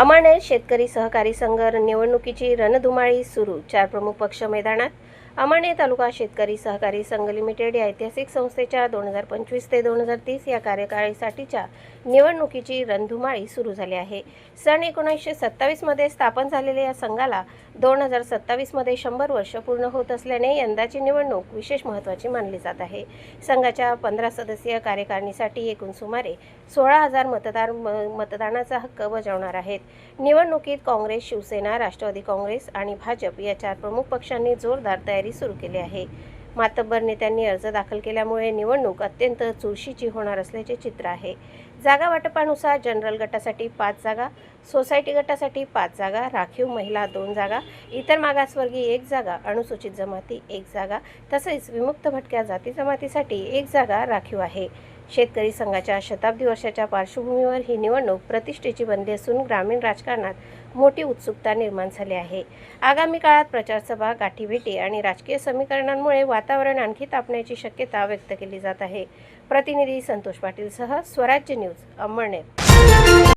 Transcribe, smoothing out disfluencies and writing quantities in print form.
अमळनेर शेतकरी सहकारी संघ निवडणुकीची रणधुमाळी सुरू। 4 प्रमुख पक्ष मैदानात। अमळनेर तालुका शेतकरी सहकारी संघ लिमिटेड या ऐतिहासिक संस्थेच्या 2025 ते 2030 या कार्यकाळासाठीच्या निवडणुकीची रणधुमाळी सुरू झाली आहे। सन 1927 मध्ये स्थापन झालेल्या या संघाला 2027 मध्ये 100 वर्ष पूर्ण होत असल्याने यंदाची निवडणूक विशेष महत्त्वाची मानली जात आहे। संघाच्या 15 सदस्यीय कार्यकारिणीसाठी एकूण सुमारे 16,000 मतदार मतदानाचा हक्क बजावणार आहेत। निवडणुकीत काँग्रेस, शिवसेना, राष्ट्रवादी काँग्रेस आणि भाजप या 4 प्रमुख पक्षांनी जोरदार तयारी सुरू केली आहे। मातब्बर नेत्यांनी अर्ज दाखल केल्यामुळे निवडणूक अत्यंत चुरशीची होणार असल्याचे चित्र आहे। जागा वाटपानुसार जनरल गटासाठी 5 जागा, सोसायटी गटासाठी 5 जागा, राखीव महिला 2 जागा, इतर मागासवर्गीय 1 जागा, अनुसूचित जमाती 1 जागा तसेच विमुक्त भटक्या जाती जमातीसाठी 1 जागा राखीव आहे। शेतकरी संघाच्या शताब्दी वर्षाच्या पार्श्वभूमीवर ही निवडणूक प्रतिष्ठेची बनली असून ग्रामीण राजकारणात मोठी उत्सुकता निर्माण झाली आहे। आगामी काळात प्रचारसभा, गाठीभेटी आणि राजकीय समीकरणांमुळे वातावरण आणखी तापण्याची शक्यता व्यक्त केली जात आहे। प्रतिनिधी संतोष पाटील सह स्वराज्य न्यूज, अमळनेर।